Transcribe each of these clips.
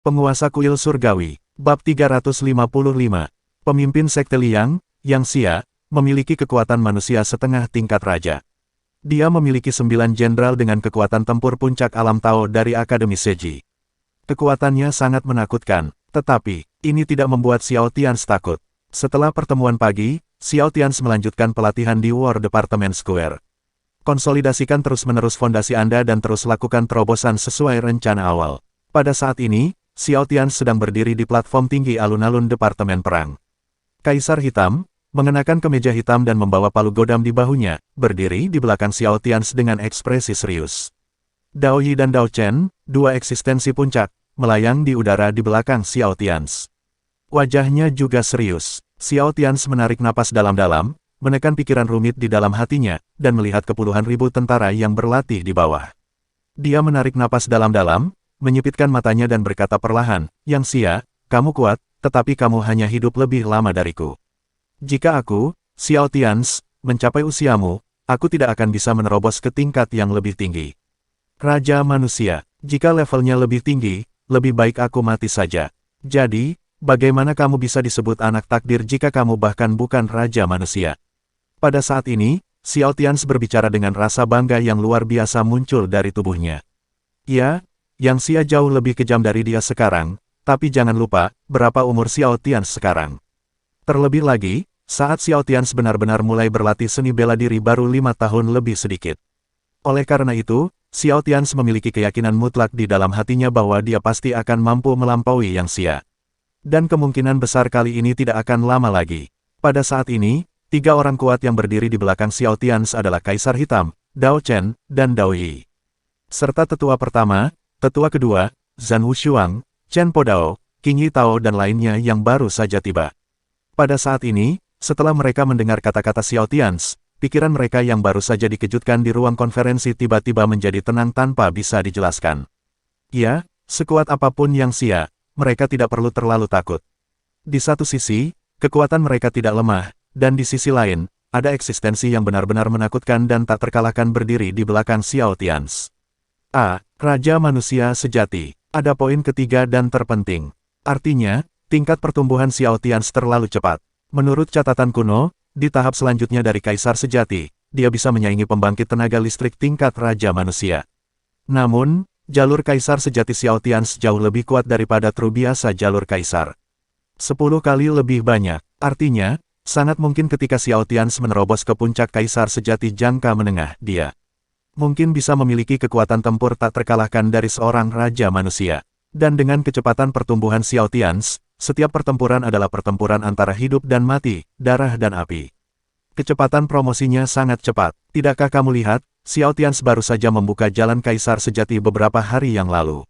Penguasa kuil surgawi, bab 355. Pemimpin sekte Liang, Yang Xia, memiliki kekuatan manusia setengah tingkat raja. Dia memiliki 9 jenderal dengan kekuatan tempur puncak alam Tao dari Akademi Seji. Kekuatannya sangat menakutkan, tetapi ini tidak membuat Xiao Tians takut. Setelah pertemuan pagi, Xiao Tians melanjutkan pelatihan di War Department Square. Konsolidasikan terus-menerus fondasi Anda dan terus lakukan terobosan sesuai rencana awal. Pada saat ini, Xiao Tians sedang berdiri di platform tinggi alun-alun Departemen Perang. Kaisar Hitam, mengenakan kemeja hitam dan membawa palu godam di bahunya, berdiri di belakang Xiao Tians dengan ekspresi serius. Dao Yi dan Dao Chen, dua eksistensi puncak, melayang di udara di belakang Xiao Tians. Wajahnya juga serius. Xiao Tians menarik napas dalam-dalam, menekan pikiran rumit di dalam hatinya, dan melihat kepuluhan ribu tentara yang berlatih di bawah. Dia menarik napas dalam-dalam, menyipitkan matanya dan berkata perlahan, "Yang Xia, kamu kuat, tetapi kamu hanya hidup lebih lama dariku. Jika aku, Xiao Tians, mencapai usiamu, aku tidak akan bisa menerobos ke tingkat yang lebih tinggi. Raja manusia, jika levelnya lebih tinggi, lebih baik aku mati saja. Jadi, bagaimana kamu bisa disebut anak takdir jika kamu bahkan bukan raja manusia?" Pada saat ini, Xiao Tians berbicara dengan rasa bangga yang luar biasa muncul dari tubuhnya. Ya, Yang Xia jauh lebih kejam dari dia sekarang, tapi jangan lupa, berapa umur Xiao Tians sekarang. Terlebih lagi, saat Xiao Tians benar-benar mulai berlatih seni bela diri baru 5 tahun lebih sedikit. Oleh karena itu, Xiao Tians memiliki keyakinan mutlak di dalam hatinya bahwa dia pasti akan mampu melampaui Yang Xia. Dan kemungkinan besar kali ini tidak akan lama lagi. Pada saat ini, 3 orang kuat yang berdiri di belakang Xiao Tians adalah Kaisar Hitam, Dao Chen, dan Dao Yi. Serta tetua pertama, tetua kedua, Zhan Wushuang, Chen Podao, Qing Yi Tao dan lainnya yang baru saja tiba. Pada saat ini, setelah mereka mendengar kata-kata Xiao Tians, pikiran mereka yang baru saja dikejutkan di ruang konferensi tiba-tiba menjadi tenang tanpa bisa dijelaskan. Ya, sekuat apapun Yang Xia, mereka tidak perlu terlalu takut. Di satu sisi, kekuatan mereka tidak lemah, dan di sisi lain, ada eksistensi yang benar-benar menakutkan dan tak terkalahkan berdiri di belakang Xiao Tians. Raja manusia sejati. Ada poin ketiga dan terpenting. Artinya, tingkat pertumbuhan Xiao Tians terlalu cepat. Menurut catatan kuno, di tahap selanjutnya dari Kaisar Sejati, dia bisa menyaingi pembangkit tenaga listrik tingkat Raja Manusia. Namun, jalur Kaisar Sejati Xiao Tians jauh lebih kuat daripada tru biasa jalur Kaisar. 10 kali lebih banyak. Artinya, sangat mungkin ketika Xiao Tians menerobos ke puncak Kaisar Sejati jangka menengah, dia mungkin bisa memiliki kekuatan tempur tak terkalahkan dari seorang raja manusia. Dan dengan kecepatan pertumbuhan Xiao Tians, setiap pertempuran adalah pertempuran antara hidup dan mati, darah dan api. Kecepatan promosinya sangat cepat. Tidakkah kamu lihat, Xiao Tians baru saja membuka jalan Kaisar Sejati beberapa hari yang lalu.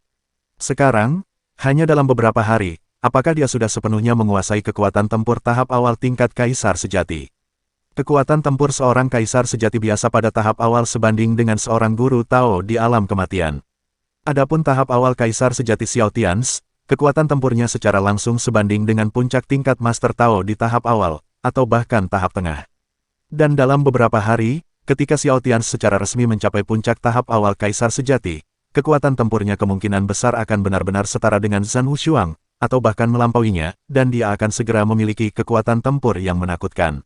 Sekarang, hanya dalam beberapa hari, apakah dia sudah sepenuhnya menguasai kekuatan tempur tahap awal tingkat Kaisar Sejati? Kekuatan tempur seorang Kaisar Sejati biasa pada tahap awal sebanding dengan seorang guru Tao di alam kematian. Adapun tahap awal Kaisar Sejati Xiao Tians, kekuatan tempurnya secara langsung sebanding dengan puncak tingkat Master Tao di tahap awal, atau bahkan tahap tengah. Dan dalam beberapa hari, ketika Xiao Tians secara resmi mencapai puncak tahap awal Kaisar Sejati, kekuatan tempurnya kemungkinan besar akan benar-benar setara dengan Zhan Wushuang, atau bahkan melampauinya, dan dia akan segera memiliki kekuatan tempur yang menakutkan.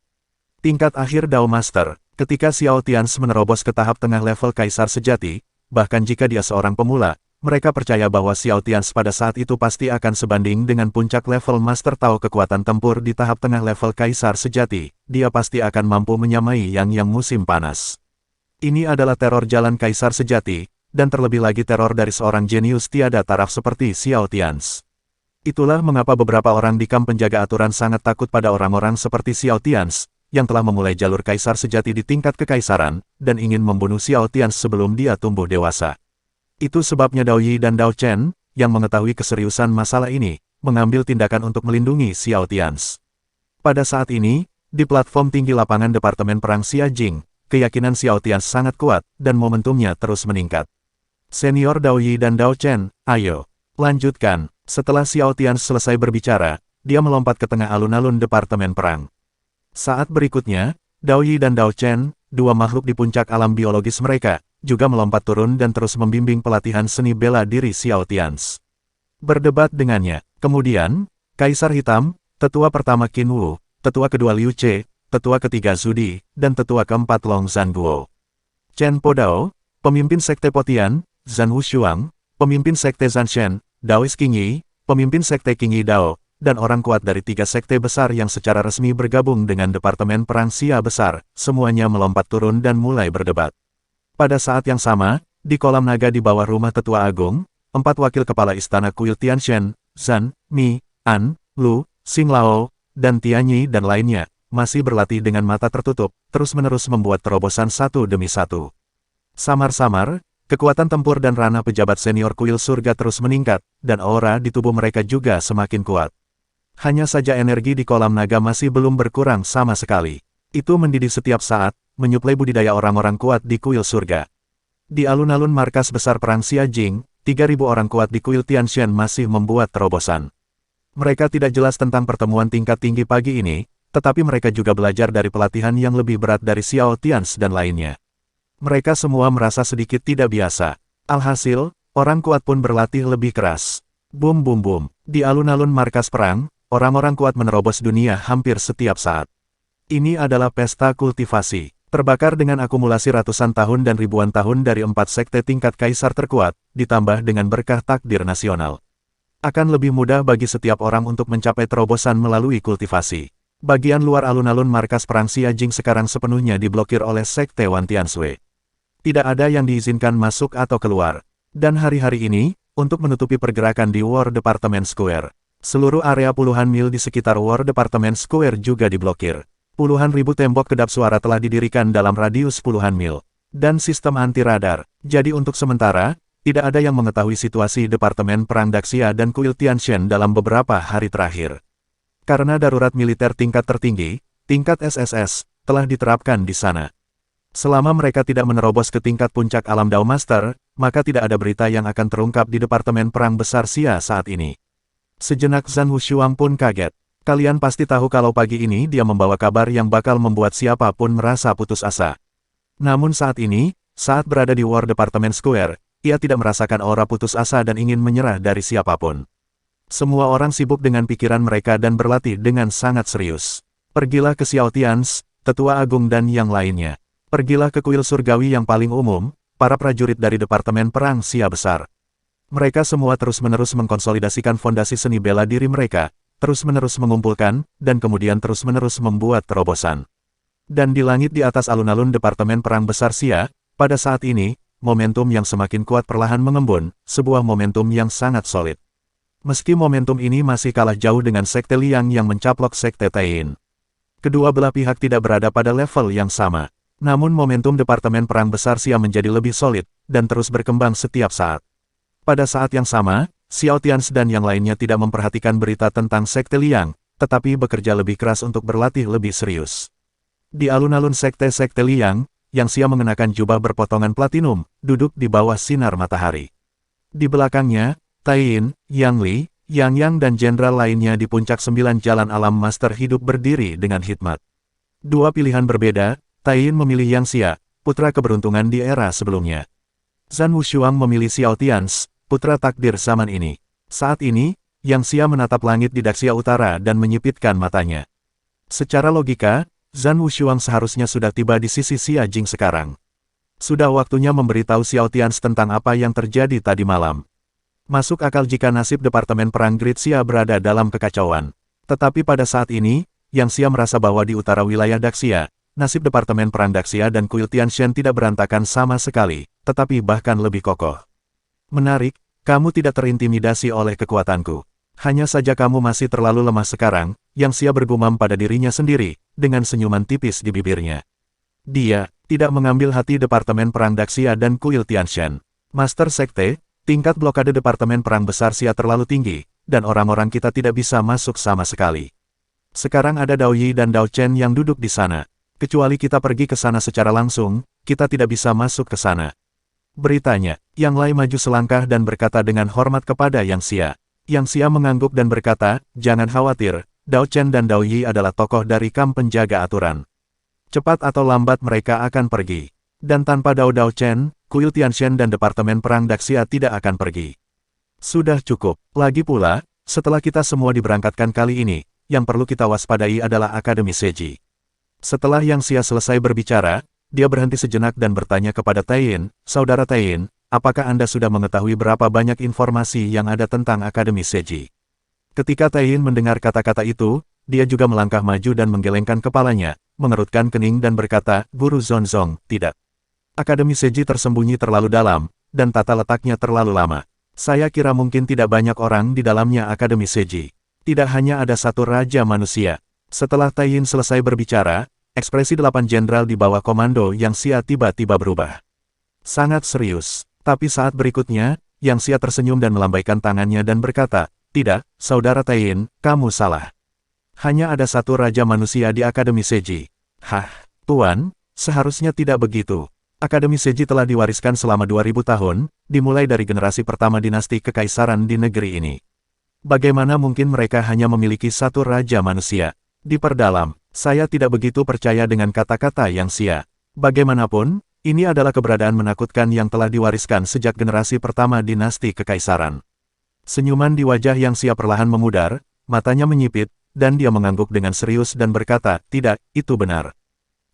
Tingkat akhir Dao Master, ketika Xiao Tians menerobos ke tahap tengah level Kaisar Sejati, bahkan jika dia seorang pemula, mereka percaya bahwa Xiao Tians pada saat itu pasti akan sebanding dengan puncak level Master Tao kekuatan tempur di tahap tengah level Kaisar Sejati, dia pasti akan mampu menyamai yang musim panas. Ini adalah teror jalan Kaisar Sejati, dan terlebih lagi teror dari seorang jenius tiada taraf seperti Xiao Tians. Itulah mengapa beberapa orang di kamp penjaga aturan sangat takut pada orang-orang seperti Xiao Tians, yang telah memulai jalur Kaisar Sejati di tingkat kekaisaran, dan ingin membunuh Xiao Tians sebelum dia tumbuh dewasa. Itu sebabnya Dao Yi dan Dao Chen, yang mengetahui keseriusan masalah ini, mengambil tindakan untuk melindungi Xiao Tians. Pada saat ini, di platform tinggi lapangan Departemen Perang Xia Jing, keyakinan Xiao Tians sangat kuat, dan momentumnya terus meningkat. Senior Dao Yi dan Dao Chen, ayo, lanjutkan. Setelah Xiao Tians selesai berbicara, dia melompat ke tengah alun-alun Departemen Perang. Saat berikutnya, Dao Yi dan Dao Chen, dua makhluk di puncak alam biologis mereka, juga melompat turun dan terus membimbing pelatihan seni bela diri Xiao Tians. berdebat dengannya. Kemudian, Kaisar Hitam, tetua pertama Qin Wu, tetua kedua Liu Che, tetua ketiga Zhu Di, dan tetua keempat Long Zhanguo. Chen Podao, pemimpin sekte Potian, Zhan Wushuang, pemimpin sekte Zanshen, Daoist Qing Yi, pemimpin sekte Qing Yi Dao, dan orang kuat dari 3 sekte besar yang secara resmi bergabung dengan Departemen Perang Xia Besar, semuanya melompat turun dan mulai berdebat. Pada saat yang sama, di kolam naga di bawah rumah Tetua Agung, 4 wakil kepala istana kuil Tianshan, Zhan, Mi, An, Lu, Xinglao, dan Tianyi dan lainnya, masih berlatih dengan mata tertutup, terus-menerus membuat terobosan satu demi satu. Samar-samar, kekuatan tempur dan ranah pejabat senior kuil surga terus meningkat, dan aura di tubuh mereka juga semakin kuat. Hanya saja energi di kolam naga masih belum berkurang sama sekali. Itu mendidih setiap saat, menyuplai budidaya orang-orang kuat di kuil surga. Di alun-alun markas besar perang Xia Jing, 3.000 orang kuat di kuil Tianshan masih membuat terobosan. Mereka tidak jelas tentang pertemuan tingkat tinggi pagi ini, tetapi mereka juga belajar dari pelatihan yang lebih berat dari Xiao Tians dan lainnya. Mereka semua merasa sedikit tidak biasa. Alhasil, orang kuat pun berlatih lebih keras. Bum bum bum. Di alun-alun markas perang, orang-orang kuat menerobos dunia hampir setiap saat. Ini adalah pesta kultivasi, terbakar dengan akumulasi ratusan tahun dan ribuan tahun dari 4 sekte tingkat kaisar terkuat, ditambah dengan berkah takdir nasional. Akan lebih mudah bagi setiap orang untuk mencapai terobosan melalui kultivasi. Bagian luar alun-alun markas perang Xia Jing sekarang sepenuhnya diblokir oleh sekte Wan Tianshui. Tidak ada yang diizinkan masuk atau keluar. Dan hari-hari ini, untuk menutupi pergerakan di War Department Square, seluruh area puluhan mil di sekitar War Department Square juga diblokir. Puluhan ribu tembok kedap suara telah didirikan dalam radius puluhan mil. Dan sistem anti-radar. Jadi untuk sementara, tidak ada yang mengetahui situasi Departemen Perang Daxia dan Kuil Tianshan dalam beberapa hari terakhir. Karena darurat militer tingkat tertinggi, tingkat SSS, telah diterapkan di sana. Selama mereka tidak menerobos ke tingkat puncak alam Dao Master, maka tidak ada berita yang akan terungkap di Departemen Perang Besar Xia saat ini. Sejenak Zhan Wushuang pun kaget. Kalian pasti tahu kalau pagi ini dia membawa kabar yang bakal membuat siapapun merasa putus asa. Namun saat ini, saat berada di War Department Square, ia tidak merasakan aura putus asa dan ingin menyerah dari siapapun. Semua orang sibuk dengan pikiran mereka dan berlatih dengan sangat serius. Pergilah ke Xiao Tians, Tetua Agung dan yang lainnya. Pergilah ke kuil surgawi yang paling umum, para prajurit dari Departemen Perang Xia Besar. Mereka semua terus-menerus mengkonsolidasikan fondasi seni bela diri mereka, terus-menerus mengumpulkan, dan kemudian terus-menerus membuat terobosan. Dan di langit di atas alun-alun Departemen Perang Besar Xia, pada saat ini, momentum yang semakin kuat perlahan mengembun, sebuah momentum yang sangat solid. Meski momentum ini masih kalah jauh dengan Sekte Liang yang mencaplok Sekte Taiyin. Kedua belah pihak tidak berada pada level yang sama. Namun momentum Departemen Perang Besar Xia menjadi lebih solid, dan terus berkembang setiap saat. Pada saat yang sama, Xiao Tians dan yang lainnya tidak memperhatikan berita tentang Sekte Liang, tetapi bekerja lebih keras untuk berlatih lebih serius. Di alun-alun Sekte-Sekte Liang, Yang Xia mengenakan jubah berpotongan platinum, duduk di bawah sinar matahari. Di belakangnya, Taiyin, Yang Li, Yang Yang dan jenderal lainnya di puncak 9 jalan alam master hidup berdiri dengan hikmat. Dua pilihan berbeda, Taiyin memilih Yang Xia, putra keberuntungan di era sebelumnya. Zhan Wushuang memilih Xiao Tians, putra takdir zaman ini. Saat ini, Yang Xia menatap langit di Daxia Utara dan menyipitkan matanya. Secara logika, Zhan Wushuang seharusnya sudah tiba di sisi Xia Jing sekarang. Sudah waktunya memberitahu Xiao Tians tentang apa yang terjadi tadi malam. Masuk akal jika nasib Departemen Perang Great Xia berada dalam kekacauan. Tetapi pada saat ini, Yang Xia merasa bahwa di utara wilayah Daxia, nasib Departemen Perang Daxia dan Kuil Tianshan tidak berantakan sama sekali, tetapi bahkan lebih kokoh. Menarik, kamu tidak terintimidasi oleh kekuatanku. Hanya saja kamu masih terlalu lemah sekarang, Yang Xia bergumam pada dirinya sendiri, dengan senyuman tipis di bibirnya. Dia tidak mengambil hati Departemen Perang Daxia dan Kuil Tianshan. Master Sekte, tingkat blokade Departemen Perang Besar Xia terlalu tinggi, dan orang-orang kita tidak bisa masuk sama sekali. Sekarang ada Dao Yi dan Dao Chen yang duduk di sana. Kecuali kita pergi ke sana secara langsung, kita tidak bisa masuk ke sana. Beritanya, Yang Lai maju selangkah dan berkata dengan hormat kepada Yang Xia. Yang Xia mengangguk dan berkata, jangan khawatir, Dao Chen dan Dao Yi adalah tokoh dari kamp penjaga aturan. Cepat atau lambat mereka akan pergi. Dan tanpa Dao Chen, Kuil Tianshan dan Departemen Perang Daxia tidak akan pergi. Sudah cukup. Lagi pula, setelah kita semua diberangkatkan kali ini, yang perlu kita waspadai adalah Akademi Seji. Setelah Yang Xia selesai berbicara, dia berhenti sejenak dan bertanya kepada Taiyin, Saudara Taiyin, apakah Anda sudah mengetahui berapa banyak informasi yang ada tentang Akademi Seji? Ketika Taiyin mendengar kata-kata itu, dia juga melangkah maju dan menggelengkan kepalanya, mengerutkan kening dan berkata, Guru Zonzong, tidak. Akademi Seji tersembunyi terlalu dalam, dan tata letaknya terlalu lama. Saya kira mungkin tidak banyak orang di dalamnya Akademi Seji. Tidak hanya ada satu raja manusia. Setelah Taiyin selesai berbicara, ekspresi 8 jenderal di bawah komando Yang Xia tiba-tiba berubah. Sangat serius. Tapi saat berikutnya, Yang Xia tersenyum dan melambaikan tangannya dan berkata, tidak, Saudara Taiyin, kamu salah. Hanya ada satu raja manusia di Akademi Seji. Hah, Tuan, seharusnya tidak begitu. Akademi Seji telah diwariskan selama 2000 tahun, dimulai dari generasi pertama dinasti kekaisaran di negeri ini. Bagaimana mungkin mereka hanya memiliki satu raja manusia? Diperdalam, saya tidak begitu percaya dengan kata-kata Yang Xia. Bagaimanapun, ini adalah keberadaan menakutkan yang telah diwariskan sejak generasi pertama dinasti kekaisaran. Senyuman di wajah Yang Xia perlahan memudar, matanya menyipit, dan dia mengangguk dengan serius dan berkata, tidak, itu benar.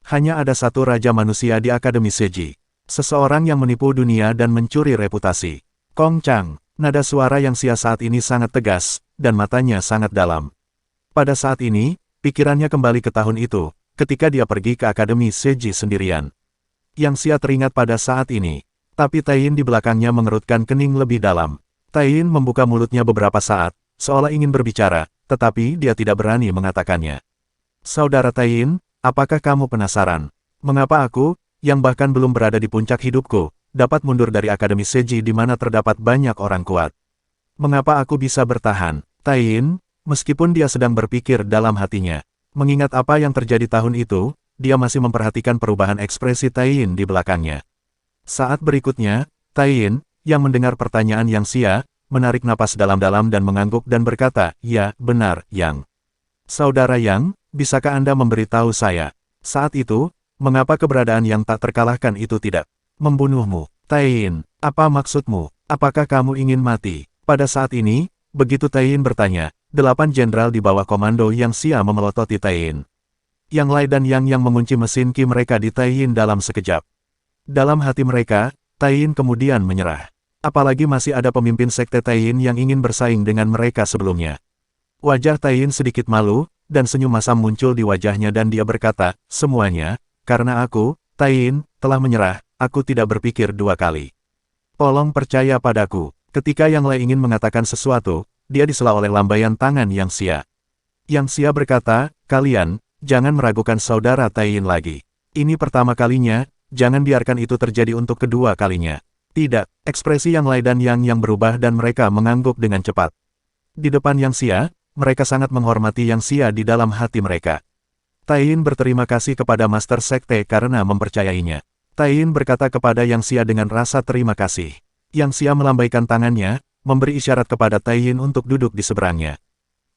Hanya ada satu raja manusia di Akademi Seji. Seseorang yang menipu dunia dan mencuri reputasi. Kong Chang, nada suara Yang Xia saat ini sangat tegas, dan matanya sangat dalam. Pada saat ini, pikirannya kembali ke tahun itu, ketika dia pergi ke Akademi Seji sendirian. Yang Xia teringat pada saat ini, tapi Taiyin di belakangnya mengerutkan kening lebih dalam. Taiyin membuka mulutnya beberapa saat, seolah ingin berbicara, tetapi dia tidak berani mengatakannya. Saudara Taiyin, apakah kamu penasaran? Mengapa aku, yang bahkan belum berada di puncak hidupku, dapat mundur dari Akademi Seji di mana terdapat banyak orang kuat? Mengapa aku bisa bertahan? Taiyin, meskipun dia sedang berpikir dalam hatinya, mengingat apa yang terjadi tahun itu, dia masih memperhatikan perubahan ekspresi Taiyin di belakangnya. Saat berikutnya, Taiyin, yang mendengar pertanyaan Yang Xia, menarik napas dalam-dalam dan mengangguk dan berkata, ya, benar, Yang. Saudara Yang, bisakah Anda memberitahu saya? Saat itu, mengapa keberadaan yang tak terkalahkan itu tidak membunuhmu? Taiyin, apa maksudmu? Apakah kamu ingin mati? Pada saat ini, begitu Taiyin bertanya, 8 jenderal di bawah komando Yang Xia memelototi Taiyin. Yang Lai dan Yang mengunci mesin ki mereka di Taiyin dalam sekejap. Dalam hati mereka, Taiyin kemudian menyerah. Apalagi masih ada pemimpin sekte Taiyin yang ingin bersaing dengan mereka sebelumnya. Wajah Taiyin sedikit malu, dan senyum masam muncul di wajahnya dan dia berkata, semuanya, karena aku, Taiyin, telah menyerah, aku tidak berpikir dua kali. Tolong percaya padaku. Ketika Yang Lai ingin mengatakan sesuatu, dia disela oleh lambaian tangan Yang Xia. Yang Xia berkata, kalian, jangan meragukan saudara Taiyin lagi. Ini pertama kalinya, jangan biarkan itu terjadi untuk kedua kalinya. Tidak, ekspresi Yang Lai dan Yang berubah dan mereka mengangguk dengan cepat. Di depan Yang Xia, mereka sangat menghormati Yang Xia di dalam hati mereka. Taiyin berterima kasih kepada Master Sekte karena mempercayainya. Taiyin berkata kepada Yang Xia dengan rasa terima kasih. Yang Xia melambaikan tangannya, memberi isyarat kepada Taiyin untuk duduk di seberangnya.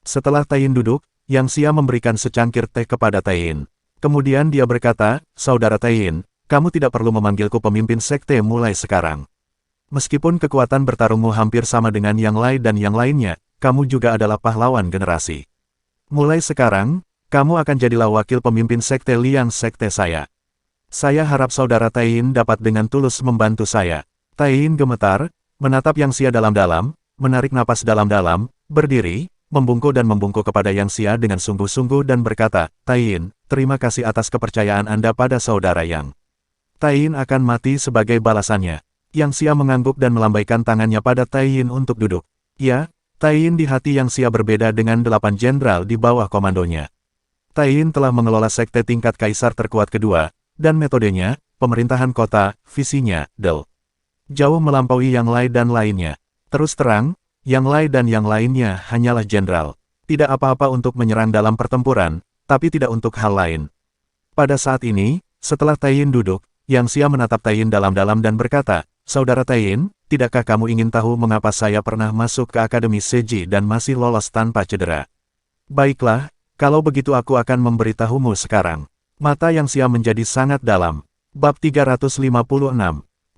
Setelah Taiyin duduk, Yang Xia memberikan secangkir teh kepada Taiyin. Kemudian dia berkata, saudara Taiyin, kamu tidak perlu memanggilku pemimpin sekte mulai sekarang. Meskipun kekuatan bertarungmu hampir sama dengan Yang Lai dan yang lainnya, kamu juga adalah pahlawan generasi. Mulai sekarang, kamu akan jadilah wakil pemimpin sekte Liang sekte saya. Saya harap saudara Taiyin dapat dengan tulus membantu saya. Taiyin gemetar, menatap Yang Xia dalam-dalam, menarik napas dalam-dalam, berdiri, membungkuk kepada Yang Xia dengan sungguh-sungguh dan berkata, Taiyin, terima kasih atas kepercayaan Anda pada saudara Yang. Taiyin akan mati sebagai balasannya. Yang Xia mengangguk dan melambaikan tangannya pada Taiyin untuk duduk. Ya, Taiyin di hati Yang Xia berbeda dengan 8 jenderal di bawah komandonya. Taiyin telah mengelola sekte tingkat kaisar terkuat kedua, dan metodenya, pemerintahan kota, visinya, jauh melampaui Yang Lai dan lainnya. Terus terang, Yang Lai dan yang lainnya hanyalah jenderal. Tidak apa-apa untuk menyerang dalam pertempuran, tapi tidak untuk hal lain. Pada saat ini, setelah Taiyin duduk, Yang Xia menatap Taiyin dalam-dalam dan berkata, saudara Taiyin, tidakkah kamu ingin tahu mengapa saya pernah masuk ke Akademi Seji dan masih lolos tanpa cedera? Baiklah, kalau begitu aku akan memberitahumu sekarang. Mata Yang Xia menjadi sangat dalam. Bab 356.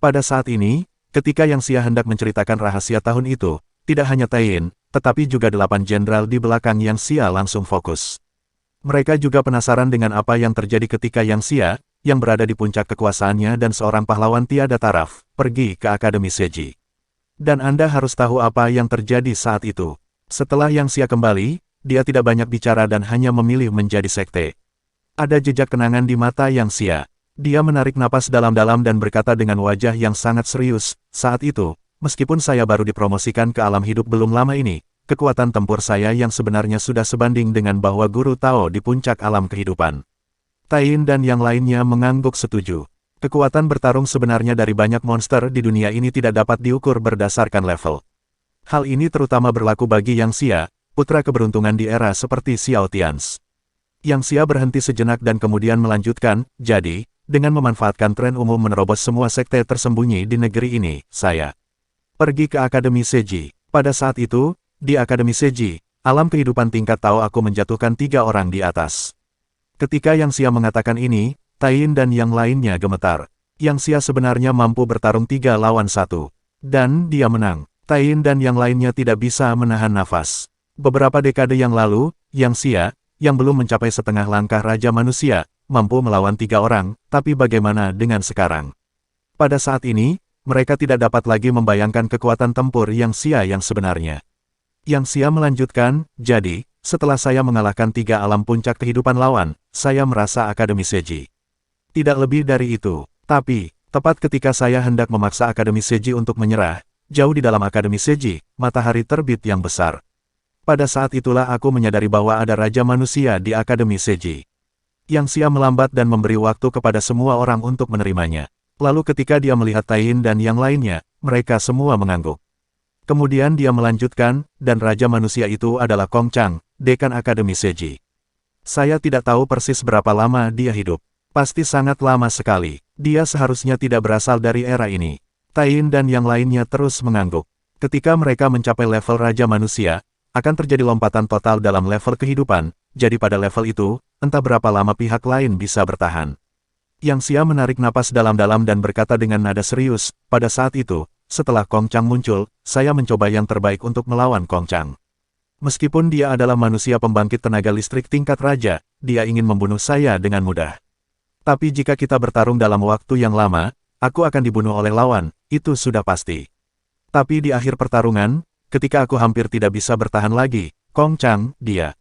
Pada saat ini, ketika Yang Xia hendak menceritakan rahasia tahun itu, tidak hanya Taiyin, tetapi juga 8 jenderal di belakang Yang Xia langsung fokus. Mereka juga penasaran dengan apa yang terjadi ketika Yang Xia, yang berada di puncak kekuasaannya dan seorang pahlawan tiada taraf, pergi ke Akademi Seji. Dan Anda harus tahu apa yang terjadi saat itu. Setelah Yang Xia kembali, dia tidak banyak bicara dan hanya memilih menjadi sekte. Ada jejak kenangan di mata Yang Xia. Dia menarik napas dalam-dalam dan berkata dengan wajah yang sangat serius, saat itu, meskipun saya baru dipromosikan ke alam hidup belum lama ini, kekuatan tempur saya yang sebenarnya sudah sebanding dengan bahwa Guru Tao di puncak alam kehidupan. Taiyin dan yang lainnya mengangguk setuju. Kekuatan bertarung sebenarnya dari banyak monster di dunia ini tidak dapat diukur berdasarkan level. Hal ini terutama berlaku bagi Yang Xia, putra keberuntungan di era seperti Xiao Tians. Yang Xia berhenti sejenak dan kemudian melanjutkan, jadi, dengan memanfaatkan tren umum menerobos semua sekte tersembunyi di negeri ini, saya pergi ke Akademi Seji. Pada saat itu, di Akademi Seji, alam kehidupan tingkat Tao aku menjatuhkan 3 orang di atas. Ketika Yang Xia mengatakan ini, Taiyin dan yang lainnya gemetar. Yang Xia sebenarnya mampu bertarung 3 lawan 1. Dan dia menang. Taiyin dan yang lainnya tidak bisa menahan nafas. Beberapa dekade yang lalu, Yang Xia, yang belum mencapai setengah langkah Raja Manusia, mampu melawan 3 orang, tapi bagaimana dengan sekarang? Pada saat ini, mereka tidak dapat lagi membayangkan kekuatan tempur Yang Xia yang sebenarnya. Yang Xia melanjutkan, jadi, setelah saya mengalahkan 3 alam puncak kehidupan lawan, saya merasa Akademi Seji. Tidak lebih dari itu. Tapi, tepat ketika saya hendak memaksa Akademi Seji untuk menyerah, jauh di dalam Akademi Seji, matahari terbit yang besar. Pada saat itulah aku menyadari bahwa ada Raja Manusia di Akademi Seji. Yang Xia melambat dan memberi waktu kepada semua orang untuk menerimanya. Lalu ketika dia melihat Taiyin dan yang lainnya, mereka semua mengangguk. Kemudian dia melanjutkan, dan Raja Manusia itu adalah Kong Chang, Dekan Akademi Seji. Saya tidak tahu persis berapa lama dia hidup. Pasti sangat lama sekali. Dia seharusnya tidak berasal dari era ini. Taiyin dan yang lainnya terus mengangguk. Ketika mereka mencapai level Raja Manusia, akan terjadi lompatan total dalam level kehidupan, jadi pada level itu, entah berapa lama pihak lain bisa bertahan. Yang Xia menarik napas dalam-dalam dan berkata dengan nada serius, pada saat itu, setelah Kong Chang muncul, saya mencoba yang terbaik untuk melawan Kong Chang. Meskipun dia adalah manusia pembangkit tenaga listrik tingkat raja, dia ingin membunuh saya dengan mudah. Tapi jika kita bertarung dalam waktu yang lama, aku akan dibunuh oleh lawan, itu sudah pasti. Tapi di akhir pertarungan, ketika aku hampir tidak bisa bertahan lagi, Kong Chang, dia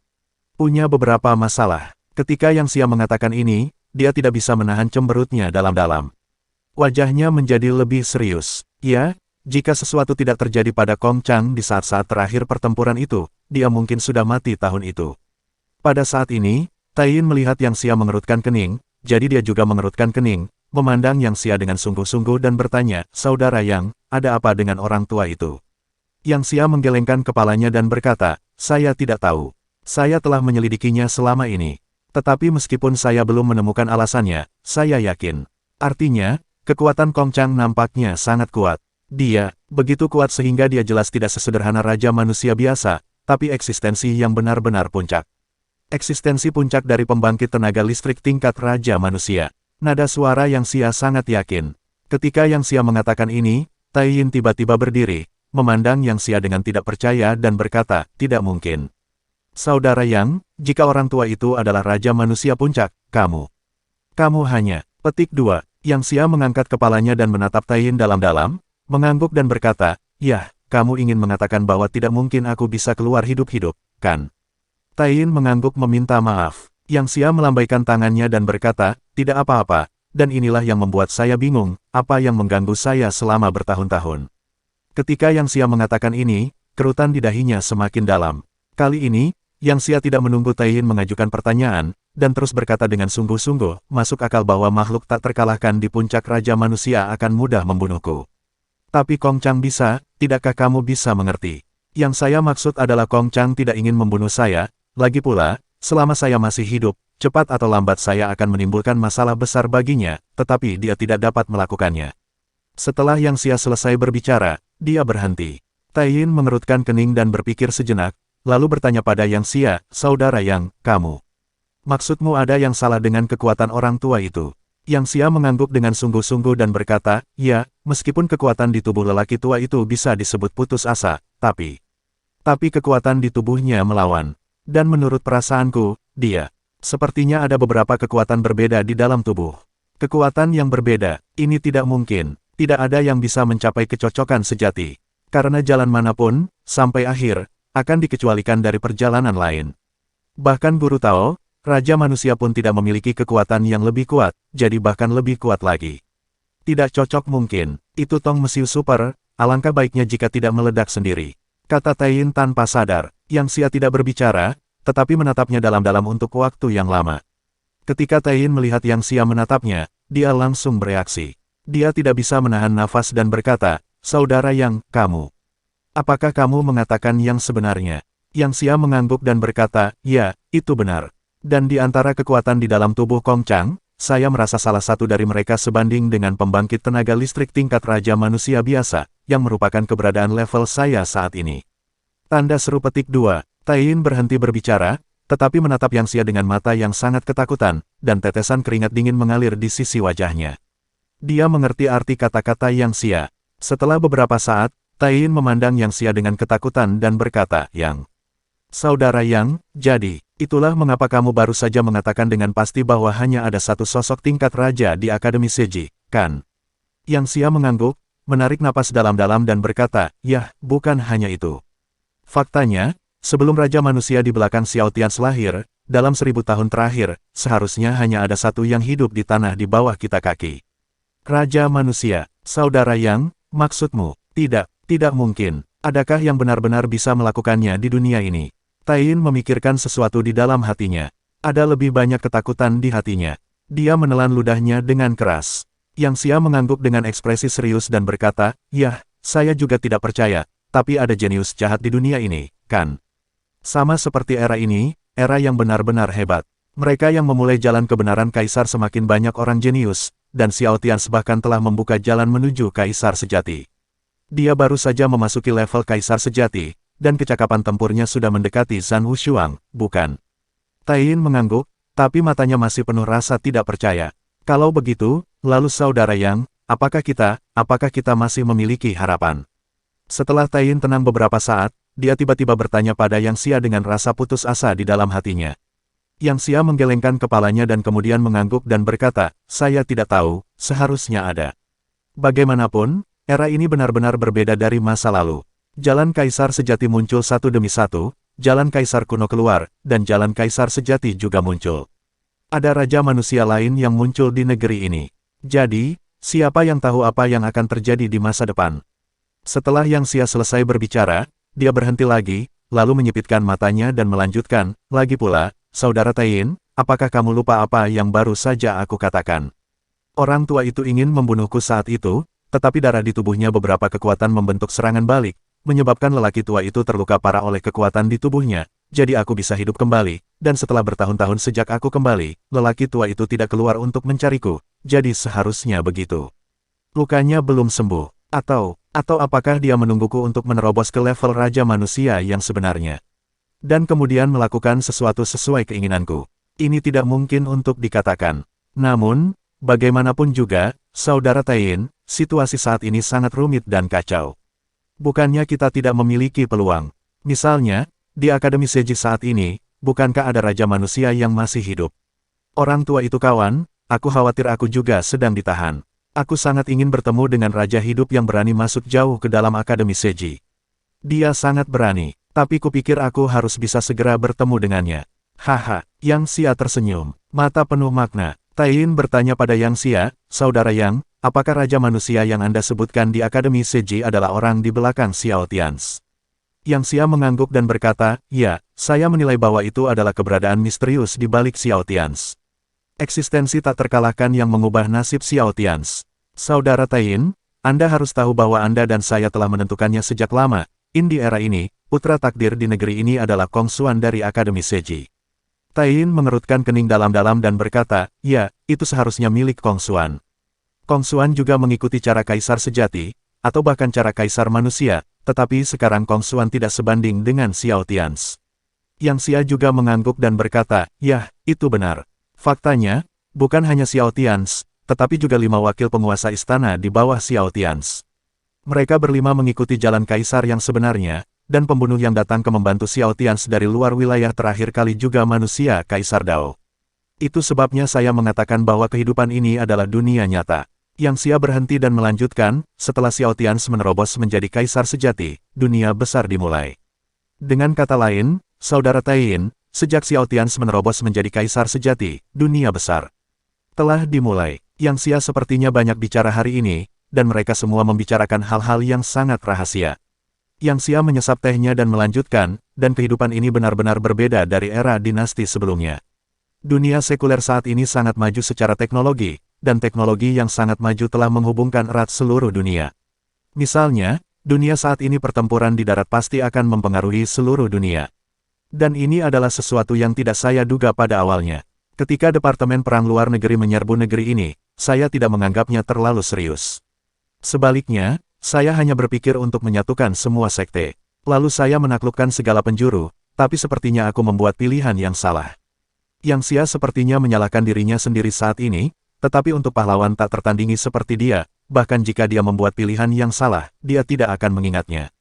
punya beberapa masalah. Ketika Yang Xia mengatakan ini, dia tidak bisa menahan cemberutnya dalam-dalam. Wajahnya menjadi lebih serius. Ya, jika sesuatu tidak terjadi pada Kong Chang di saat-saat terakhir pertempuran itu, dia mungkin sudah mati tahun itu. Pada saat ini, Taiyin melihat Yang Xia mengerutkan kening, jadi dia juga mengerutkan kening, memandang Yang Xia dengan sungguh-sungguh dan bertanya, Saudara Yang, ada apa dengan orang tua itu? Yang Xia menggelengkan kepalanya dan berkata, saya tidak tahu. Saya telah menyelidikinya selama ini. Tetapi meskipun saya belum menemukan alasannya, saya yakin. Artinya, kekuatan Kong Chang nampaknya sangat kuat. Dia, begitu kuat sehingga dia jelas tidak sesederhana Raja Manusia biasa, tapi eksistensi yang benar-benar puncak. Eksistensi puncak dari pembangkit tenaga listrik tingkat Raja Manusia. Nada suara Yang Xia sangat yakin. Ketika Yang Xia mengatakan ini, Taiyin tiba-tiba berdiri, memandang Yang Xia dengan tidak percaya dan berkata, tidak mungkin. Saudara Yang, jika orang tua itu adalah Raja Manusia puncak, kamu hanya, petik 2. Yang Xia mengangkat kepalanya dan menatap Taiyin dalam-dalam, mengangguk dan berkata, yah, kamu ingin mengatakan bahwa tidak mungkin aku bisa keluar hidup-hidup, kan? Taiyin mengangguk meminta maaf. Yang Xia melambaikan tangannya dan berkata, tidak apa-apa, dan inilah yang membuat saya bingung, apa yang mengganggu saya selama bertahun-tahun. Ketika Yang Xia mengatakan ini, kerutan di dahinya semakin dalam. Kali ini, Yang Xia tidak menunggu Taiyin mengajukan pertanyaan, dan terus berkata dengan sungguh-sungguh, masuk akal bahwa makhluk tak terkalahkan di puncak Raja Manusia akan mudah membunuhku. Tapi Kong Chang bisa, tidakkah kamu bisa mengerti? Yang saya maksud adalah Kong Chang tidak ingin membunuh saya, lagi pula, selama saya masih hidup, cepat atau lambat saya akan menimbulkan masalah besar baginya, tetapi dia tidak dapat melakukannya. Setelah Yang Xia selesai berbicara, dia berhenti. Taiyin mengerutkan kening dan berpikir sejenak, lalu bertanya pada Yang Xia, Saudara Yang, kamu. Maksudmu ada yang salah dengan kekuatan orang tua itu? Yang Xia mengangguk dengan sungguh-sungguh dan berkata, ya, meskipun kekuatan di tubuh lelaki tua itu bisa disebut putus asa, tapi Tapi kekuatan di tubuhnya melawan. Dan menurut perasaanku, dia sepertinya ada beberapa kekuatan berbeda di dalam tubuh. Kekuatan yang berbeda, ini tidak mungkin. Tidak ada yang bisa mencapai kecocokan sejati. Karena jalan manapun, sampai akhir, akan dikecualikan dari perjalanan lain. Bahkan Guru Tao, Raja Manusia pun tidak memiliki kekuatan yang lebih kuat, jadi bahkan lebih kuat lagi. Tidak cocok mungkin, itu Tong Mesiu Super, alangkah baiknya jika tidak meledak sendiri. Kata Taiyin tanpa sadar, Yang Xia tidak berbicara, tetapi menatapnya dalam-dalam untuk waktu yang lama. Ketika Taiyin melihat Yang Xia menatapnya, dia langsung bereaksi. Dia tidak bisa menahan nafas dan berkata, "Saudara Yang, kamu. Apakah kamu mengatakan yang sebenarnya?" Yang Xia mengangguk dan berkata, "Ya, itu benar. Dan di antara kekuatan di dalam tubuh Kong Chang, saya merasa salah satu dari mereka sebanding dengan pembangkit tenaga listrik tingkat Raja Manusia biasa, yang merupakan keberadaan level saya saat ini." Tanda seru petik 2. Taiyin berhenti berbicara, tetapi menatap Yang Xia dengan mata yang sangat ketakutan, dan tetesan keringat dingin mengalir di sisi wajahnya. Dia mengerti arti kata-kata Yang Xia. Setelah beberapa saat, Taiyin memandang Yang Xia dengan ketakutan dan berkata, "Yang Saudara Yang, jadi, itulah mengapa kamu baru saja mengatakan dengan pasti bahwa hanya ada satu sosok tingkat raja di Akademi Seji, kan?" Yang Xia mengangguk, menarik napas dalam-dalam dan berkata, "Yah, bukan hanya itu. Faktanya, sebelum Raja Manusia di belakang Xiao Tians lahir, dalam 1000 tahun terakhir, seharusnya hanya ada satu yang hidup di tanah di bawah kita kaki. Raja Manusia, Saudara Yang, maksudmu? Tidak mungkin. Adakah yang benar-benar bisa melakukannya di dunia ini?" Taiyin memikirkan sesuatu di dalam hatinya. Ada lebih banyak ketakutan di hatinya. Dia menelan ludahnya dengan keras. Yang Xia mengangguk dengan ekspresi serius dan berkata, "Yah, saya juga tidak percaya, tapi ada jenius jahat di dunia ini, kan? Sama seperti era ini, era yang benar-benar hebat. Mereka yang memulai jalan kebenaran kaisar semakin banyak orang jenius, dan Xiao Tians bahkan telah membuka jalan menuju kaisar sejati. Dia baru saja memasuki level kaisar sejati, dan kecakapan tempurnya sudah mendekati Zhan Wushuang, bukan?" Taiyin mengangguk, tapi matanya masih penuh rasa tidak percaya. "Kalau begitu, lalu Saudara Yang, apakah kita masih memiliki harapan?" Setelah Taiyin tenang beberapa saat, dia tiba-tiba bertanya pada Yang Xia dengan rasa putus asa di dalam hatinya. Yang Xia menggelengkan kepalanya dan kemudian mengangguk dan berkata, "Saya tidak tahu, seharusnya ada. Bagaimanapun, era ini benar-benar berbeda dari masa lalu. Jalan kaisar sejati muncul satu demi satu, jalan kaisar kuno keluar, dan jalan kaisar sejati juga muncul. Ada raja manusia lain yang muncul di negeri ini. Jadi, siapa yang tahu apa yang akan terjadi di masa depan?" Setelah Yang Xia selesai berbicara, dia berhenti lagi, lalu menyipitkan matanya dan melanjutkan, "Lagi pula, Saudara Taiyin, apakah kamu lupa apa yang baru saja aku katakan? Orang tua itu ingin membunuhku saat itu, tetapi darah di tubuhnya beberapa kekuatan membentuk serangan balik, menyebabkan lelaki tua itu terluka parah oleh kekuatan di tubuhnya, jadi aku bisa hidup kembali, dan setelah bertahun-tahun sejak aku kembali, lelaki tua itu tidak keluar untuk mencariku, jadi seharusnya begitu. Lukanya belum sembuh, atau apakah dia menungguku untuk menerobos ke level Raja Manusia yang sebenarnya? Dan kemudian melakukan sesuatu sesuai keinginanku. Ini tidak mungkin untuk dikatakan. Namun, bagaimanapun juga, Saudara Taiyin, situasi saat ini sangat rumit dan kacau. Bukannya kita tidak memiliki peluang. Misalnya, di Akademi Seji saat ini, bukankah ada Raja Manusia yang masih hidup? Orang tua itu kawan, aku khawatir aku juga sedang ditahan. Aku sangat ingin bertemu dengan Raja Hidup yang berani masuk jauh ke dalam Akademi Seji. Dia sangat berani. Tapi kupikir aku harus bisa segera bertemu dengannya. Haha, Yang Xia tersenyum. Mata penuh makna. Taiyin bertanya pada Yang Xia, "Saudara Yang, apakah Raja Manusia yang Anda sebutkan di Akademi Seji adalah orang di belakang Xiao Tians?" Yang Xia mengangguk dan berkata, "Ya, saya menilai bahwa itu adalah keberadaan misterius di balik Xiao Tians. Eksistensi tak terkalahkan yang mengubah nasib Xiao Tians. Saudara Taiyin, Anda harus tahu bahwa Anda dan saya telah menentukannya sejak lama. Di era ini, putra takdir di negeri ini adalah Kong Xuan dari Akademi Seji." Taiyin mengerutkan kening dalam-dalam dan berkata, "Ya, itu seharusnya milik Kong Xuan. Kong Xuan juga mengikuti cara kaisar sejati, atau bahkan cara kaisar manusia, tetapi sekarang Kong Xuan tidak sebanding dengan Xiao Tians." Yang Xia juga mengangguk dan berkata, "Yah, itu benar. Faktanya, bukan hanya Xiao Tians, tetapi juga 5 wakil penguasa istana di bawah Xiao Tians. Mereka berlima mengikuti jalan kaisar yang sebenarnya, dan pembunuh yang datang ke membantu Xiao Tians dari luar wilayah terakhir kali juga manusia Kaisar Dao. Itu sebabnya saya mengatakan bahwa kehidupan ini adalah dunia nyata. Yang Xia berhenti dan melanjutkan, setelah Xiao Tians menerobos menjadi Kaisar sejati, dunia besar dimulai. Dengan kata lain, Saudara Taiyin, sejak Xiao Tians menerobos menjadi Kaisar sejati, dunia besar telah dimulai. Yang Xia sepertinya banyak bicara hari ini, dan mereka semua membicarakan hal-hal yang sangat rahasia. Yang Xia menyesap tehnya dan melanjutkan, dan kehidupan ini benar-benar berbeda dari era dinasti sebelumnya. Dunia sekuler saat ini sangat maju secara teknologi, dan teknologi yang sangat maju telah menghubungkan erat seluruh dunia. Misalnya, dunia saat ini pertempuran di darat pasti akan mempengaruhi seluruh dunia. Dan ini adalah sesuatu yang tidak saya duga pada awalnya. Ketika Departemen Perang Luar Negeri menyerbu negeri ini, saya tidak menganggapnya terlalu serius. Sebaliknya, saya hanya berpikir untuk menyatukan semua sekte. Lalu saya menaklukkan segala penjuru, tapi sepertinya aku membuat pilihan yang salah. Yang Xia sepertinya menyalahkan dirinya sendiri saat ini, tetapi untuk pahlawan tak tertandingi seperti dia, bahkan jika dia membuat pilihan yang salah, dia tidak akan mengingatnya.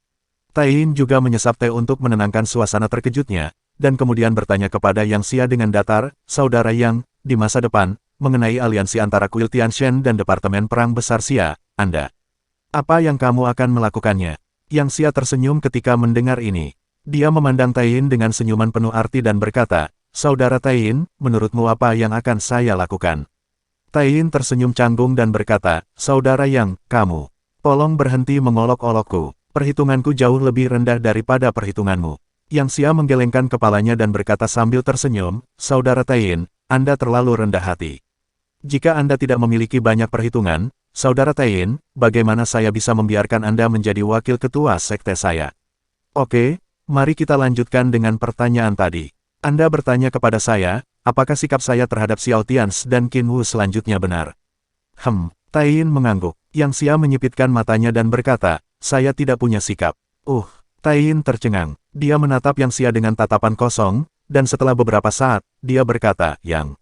Taiyin juga menyesap teh untuk menenangkan suasana terkejutnya, dan kemudian bertanya kepada Yang Xia dengan datar, Saudara Yang, di masa depan, mengenai aliansi antara Kuil Tianshan dan Departemen Perang Besar Xia, Anda. Apa yang kamu akan melakukannya? Yang Xia tersenyum ketika mendengar ini. Dia memandang Taiyin dengan senyuman penuh arti dan berkata, Saudara Taiyin, menurutmu apa yang akan saya lakukan? Taiyin tersenyum canggung dan berkata, Saudara Yang, kamu, tolong berhenti mengolok-olokku. Perhitunganku jauh lebih rendah daripada perhitunganmu. Yang Xia menggelengkan kepalanya dan berkata sambil tersenyum, Saudara Taiyin, Anda terlalu rendah hati. Jika Anda tidak memiliki banyak perhitungan, Saudara Taiyin, bagaimana saya bisa membiarkan Anda menjadi wakil ketua sekte saya? Oke, mari kita lanjutkan dengan pertanyaan tadi. Anda bertanya kepada saya, apakah sikap saya terhadap Xiao Tians dan Qin Wu selanjutnya benar? Taiyin mengangguk. Yang Xia menyipitkan matanya dan berkata, saya tidak punya sikap. Taiyin tercengang. Dia menatap Yang Xia dengan tatapan kosong, dan setelah beberapa saat, dia berkata, Yang.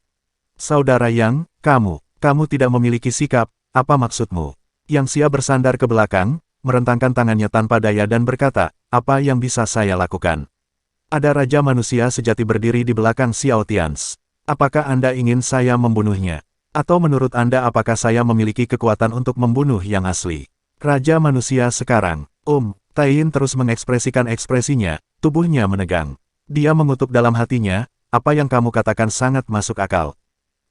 Saudara Yang, kamu tidak memiliki sikap. Apa maksudmu? Yang Xia bersandar ke belakang, merentangkan tangannya tanpa daya dan berkata, apa yang bisa saya lakukan? Ada Raja Manusia sejati berdiri di belakang Xiao Tians. Apakah Anda ingin saya membunuhnya? Atau menurut Anda apakah saya memiliki kekuatan untuk membunuh yang asli? Raja Manusia sekarang, Taiyin terus mengekspresikan ekspresinya, tubuhnya menegang. Dia mengutuk dalam hatinya, apa yang kamu katakan sangat masuk akal.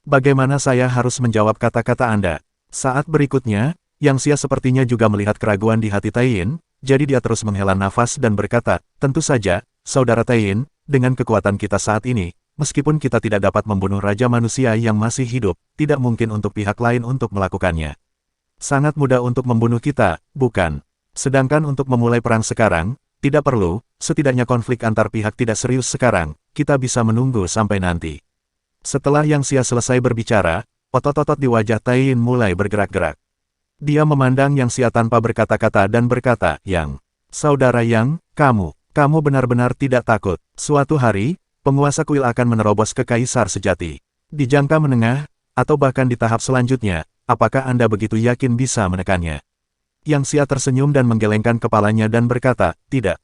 Bagaimana saya harus menjawab kata-kata Anda? Saat berikutnya, Yang Xia sepertinya juga melihat keraguan di hati Taiyin, jadi dia terus menghela nafas dan berkata, tentu saja, Saudara Taiyin, dengan kekuatan kita saat ini, meskipun kita tidak dapat membunuh Raja Manusia yang masih hidup, tidak mungkin untuk pihak lain untuk melakukannya. Sangat mudah untuk membunuh kita, bukan? Sedangkan untuk memulai perang sekarang, tidak perlu, setidaknya konflik antar pihak tidak serius sekarang, kita bisa menunggu sampai nanti. Setelah Yang Xia selesai berbicara, otot-otot di wajah Taiyin mulai bergerak-gerak. Dia memandang Yang Xia tanpa berkata-kata dan berkata, Yang. Saudara Yang, kamu benar-benar tidak takut. Suatu hari, penguasa kuil akan menerobos ke Kaisar sejati. Di jangka menengah, atau bahkan di tahap selanjutnya, apakah Anda begitu yakin bisa menekannya? Yang Xia tersenyum dan menggelengkan kepalanya dan berkata, tidak.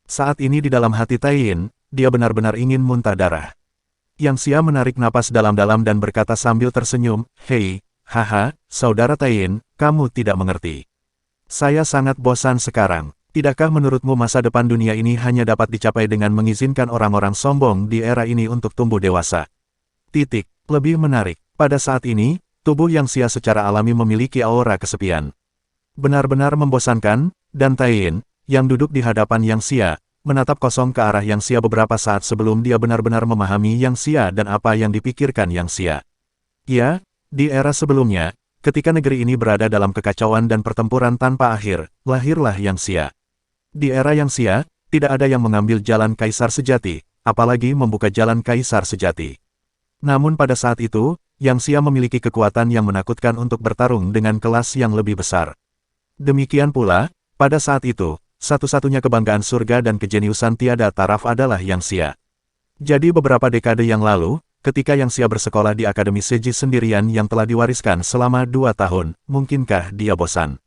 Saat ini di dalam hati Taiyin, dia benar-benar ingin muntah darah. Yang Xia menarik napas dalam-dalam dan berkata sambil tersenyum, hei, Saudara Taiyin, kamu tidak mengerti. Saya sangat bosan sekarang. Tidakkah menurutmu masa depan dunia ini hanya dapat dicapai dengan mengizinkan orang-orang sombong di era ini untuk tumbuh dewasa? Lebih menarik, pada saat ini, tubuh Yang Xia secara alami memiliki aura kesepian. Benar-benar membosankan, dan Taiyin, yang duduk di hadapan Yang Xia, menatap kosong ke arah Yang Xia beberapa saat sebelum dia benar-benar memahami Yang Xia dan apa yang dipikirkan Yang Xia. Ya, di era sebelumnya, ketika negeri ini berada dalam kekacauan dan pertempuran tanpa akhir, lahirlah Yang Xia. Di era Yang Xia, tidak ada yang mengambil jalan Kaisar sejati, apalagi membuka jalan Kaisar sejati. Namun pada saat itu, Yang Xia memiliki kekuatan yang menakutkan untuk bertarung dengan kelas yang lebih besar. Demikian pula, pada saat itu, satu-satunya kebanggaan surga dan kejeniusan tiada taraf adalah Yang Xia. Jadi beberapa dekade yang lalu, ketika Yang Xia bersekolah di Akademi Seji sendirian yang telah diwariskan selama 2 tahun, mungkinkah dia bosan?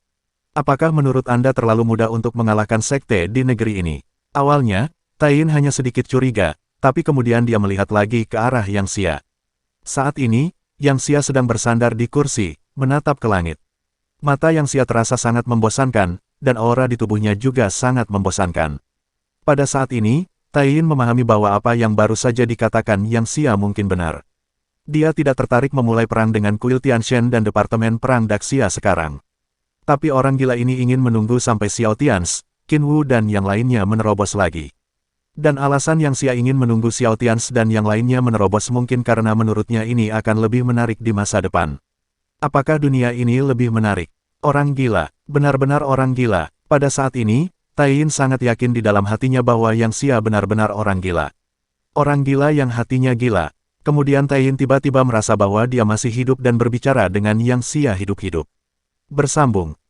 Apakah menurut Anda terlalu mudah untuk mengalahkan sekte di negeri ini? Awalnya, Tai Yin hanya sedikit curiga, tapi kemudian dia melihat lagi ke arah Yang Xia. Saat ini, Yang Xia sedang bersandar di kursi, menatap ke langit. Mata Yang Xia terasa sangat membosankan, dan aura di tubuhnya juga sangat membosankan. Pada saat ini, Tai Yin memahami bahwa apa yang baru saja dikatakan Yang Xia mungkin benar. Dia tidak tertarik memulai perang dengan kuil Tianshan dan Departemen Perang Daxia sekarang. Tapi orang gila ini ingin menunggu sampai Xiao Tians, Qin Wu dan yang lainnya menerobos lagi. Dan alasan Yang Xia ingin menunggu Xiao Tians dan yang lainnya menerobos mungkin karena menurutnya ini akan lebih menarik di masa depan. Apakah dunia ini lebih menarik? Orang gila, benar-benar orang gila. Pada saat ini, Tai Yin sangat yakin di dalam hatinya bahwa Yang Xia benar-benar orang gila. Orang gila yang hatinya gila. Kemudian Tai Yin tiba-tiba merasa bahwa dia masih hidup dan berbicara dengan Yang Xia hidup-hidup. Bersambung.